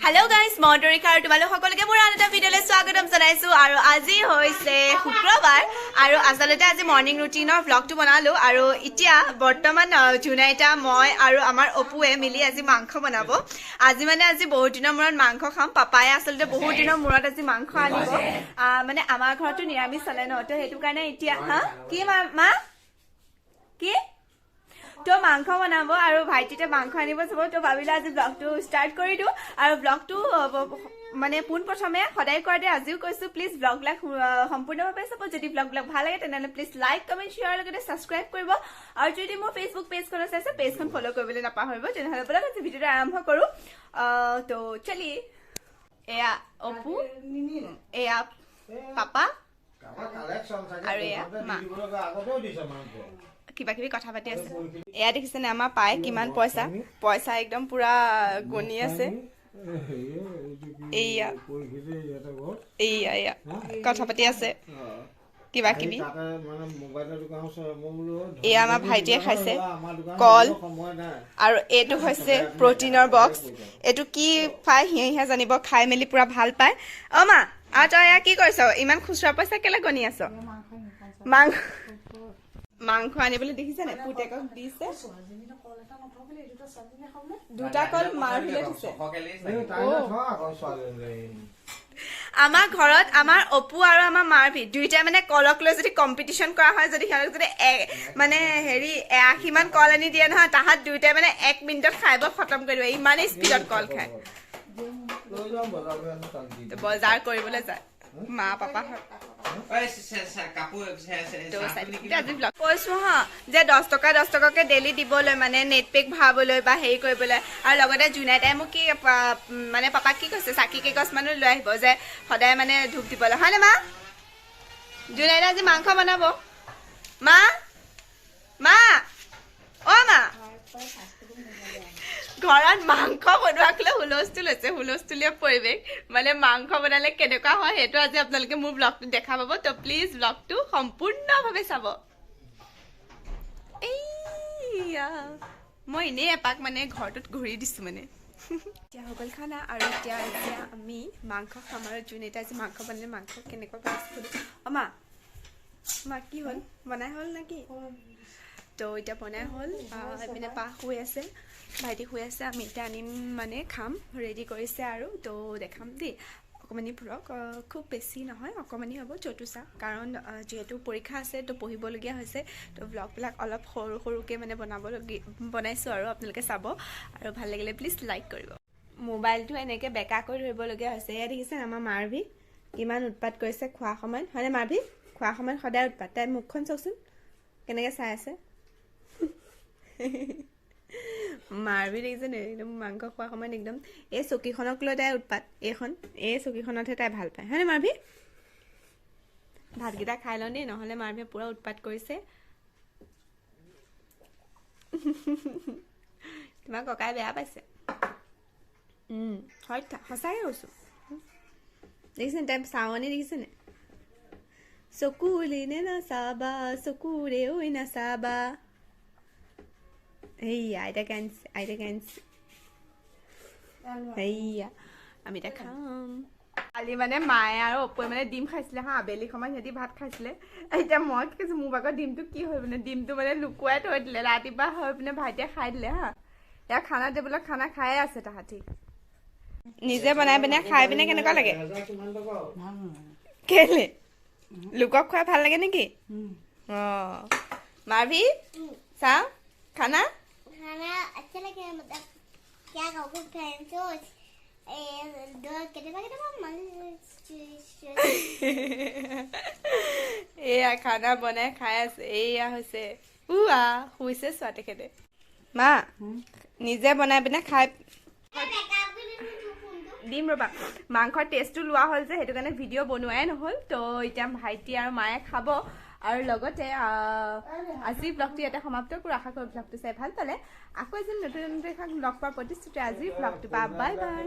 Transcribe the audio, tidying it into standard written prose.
Hello guys, Montorika আৰু তোমালোক সকলোকে মোৰ আন এটা ভিডিঅ'লৈ স্বাগতম জনাইছো আৰু আজি হৈছে শুক্ৰবাৰ আৰু আচলতে আজি মৰ্নিং ৰুটিনৰ ভ্লগটো বনালো আৰু এতিয়া বৰ্তমান জুনাইটা মই আৰু আমাৰ অপুৱে মিলি আজি মাংস বনাব আজি বহুত দিনৰ মূৰত মাংস খাম পাপায়ে আচলতে বহুত দিনৰ মূৰত আজি মাংস আনিব মানে আমাৰ ঘৰটো নিৰামিষ চলে ন তো হেতু কাৰণে এতিয়া কি মা কি তো মাংস বনাব আৰু ভাইটিতে মাংস আনিব চাব তো ভাবিলে আজি ব্লগটো ষ্টাৰ্ট কৰি দিও আৰু ব্লগটো মানে পোন প্ৰথমে সদায় কৰাতে আজিও কৈছো প্লিজ ব্লগবিলাক সম্পূৰ্ণভাৱে চাব যদি ব্লগবিলাক ভাল লাগে তেনে প্লিজ লাইক কমেন্ট শেয়াৰ লগতে সাবস্ক্ৰাইব কৰিব আৰু যদি মোৰ ফেসবুক পেজখন আছে পেজখন ফলো কৰিবলৈ নাপাহৰিব তেনেহলে বলক আজি ভিডিঅটো আৰম্ভ কৰো তো চলিয়ে এয়া অপু এয়া পাপা আৰু এয়া মা কিবা কিবি কথা পাতি আছে এয়া দেখিছেনে আমাৰ পায় কিমান পইচা একদম পুৰা গনি আছে এয়া এয়া কথা পাতি আছে কিবা কিবি এয়া আমাৰ ভাইটিয়ে খাইছে কল আৰু এইটো হৈছে প্ৰটিনৰ বক্স এইটো কি পায় সিহে জানিব খাই মেলি পুৰা ভাল পায় অ মা আৰু তই এয়া কি কৰিছ ইমান খুচুৰা পইচা কেলে গনি আছ মাংস আনিবলৈ দেখিছে নে পুতেকক দিছে দুটা কল মাৰ ভিলে দিছে আমাৰ ঘৰত আমাৰ অপু আৰু আমাৰ মাৰভি দুইটা মানে কলক লৈ যদি কম্পিটিশন কৰা হয় যদি সিহঁতক যদি মানে হেৰি 80 মান কল আনি দিয়ে নহয় তাহাত দুইটাই মানে 1 মিনিটত খাইব খতম কৰি দিব ইমানেই স্পীডত কল খায় বজাৰ কৰিবলৈ যায় মা পাপা কৈছো হা যে 10 টকাকে ডেইলি দিবলৈ মানে নেট পেক ভৰাবলৈ বা হেৰি কৰিবলৈ আৰু লগতে জুনাইটাই মোক কি মানে পাপাক কি কৈছে চাকি কেগছ মানুহ লৈ আহিব যে সদায় মানে ধূপ দিবলৈ হয়নে মা জুনাইটাই আজি মাংস বনাব মা মা অ মা ঘৰত মাংস বনোৱাকলে হুলস্থুলীয়া পৰিৱেশ মানে মাংস বনালে কেনেকুৱা হয় সেইটো আজি আপোনালোকে মোৰ ব্লগটো দেখা পাব তো প্লিজ ব্লগটো সম্পূৰ্ণভাৱে চাব এইয়া মই এনেই এপাক মানে ঘৰটোত ঘূৰি দিছো মানে এতিয়া হৈ গ'ল খানা আৰু এতিয়া আমি মাংস খাম আৰু জুনাইটাই আজি মাংস বনালে মাংস কেনেকুৱা কৰিছে মা কি হ'ল বনাই হ'ল নেকি তো এতিয়া বনাই হ'ল এপিনে পা শুই আছে ভাইটি শুই আছে আমি এতিয়া আনিম মানে খাম ৰেডি কৰিছে আৰু তো দেখাম দেই অকণমানি ব্লগ খুব বেছি নহয় অকণমানি হ'ব চতুচা কাৰণ যিহেতু পৰীক্ষা আছে তো পঢ়িবলগীয়া হৈছে তো ব্লগবিলাক অলপ সৰুকৈ মানে বনাইছোঁ আৰু আপোনালোকে চাব আৰু ভাল লাগিলে প্লিজ লাইক কৰিব মোবাইলটো এনেকৈ বেকা কৰি ধৰিবলগীয়া হৈছে এয়া দেখিছে আমাৰ মাৰভি কিমান উৎপাত কৰিছে খোৱা সময়ত হয়নে মাৰভি খোৱা সময়ত সদায় উৎপাত তাই মুখখন চাওকচোন কেনেকৈ চাই আছে মাৰভি দেখিছেনে একদম মাংস খোৱা সময়ত একদম এই চকীখনক লৈ তাই উৎপাত এই চকীখনতহে তাই ভাল পায় হয়নে মাৰভি ভাতকেইটা খাই লওঁ দেই নহ'লে মাৰভিয়ে পুৰা উৎপাত কৰিছে তোমাৰ ককাই বেয়া পাইছে হয় সঁচাকৈ কৈছোঁ দেখিছেনে তাই চাৱনি দেখিছেনে চকুলে নে নাচাবা চকুৰে ঐ নাচাবা হেয়া আইতা কান্দিছে হেয়া আমি এতিয়া খাম কালি মানে মায়ে আৰু অপুৱে মানে ডিম খাইছিলে হা আবেলি সময়ত সিহঁতি ভাত খাইছিলে এতিয়া মই কি কৈছোঁ মোৰ ভাগৰ ডিমটো কি হৈ পিনে ডিমটো মানে লুকুৱাই থৈ দিলে ৰাতিপুৱা হৈ পিনে ভাইটিয়ে খাই দিলে হা এয়া খানা টেবুলত খানা খায়ে আছে তাহাঁতি নিজে বনাই পিনে খাই পিনে কেনেকুৱা লাগে কেলে লুকক খুৱাই ভাল লাগে নেকি অঁ মাৰভি চাওঁ খানা अच्छा लगे मतलब क्या खाओ कुछ फैंसो दो केटा मन এয়া খানা বনাই খাই আছে এয়া হৈছে শুইছে চোৱা তেখেতে মা নিজে বনাই পিনে খাই দিম ৰ'বা মাংসৰ টেষ্টটো লোৱা হ'ল যে সেইটো কাৰণে ভিডিঅ' বনোৱাই নহ'ল তো এতিয়া ভাইটি আৰু মায়ে খাব আৰু লগতে আজি ব্লগটো ইয়াতে সমাপ্ত কৰোঁ আশা কৰোঁ ব্লগটো চাই ভাল পালে আকৌ এদিন নতুন এখন লগ পোৱাৰ প্ৰতিশ্ৰুতি আজি ব্লগটো বাই বাই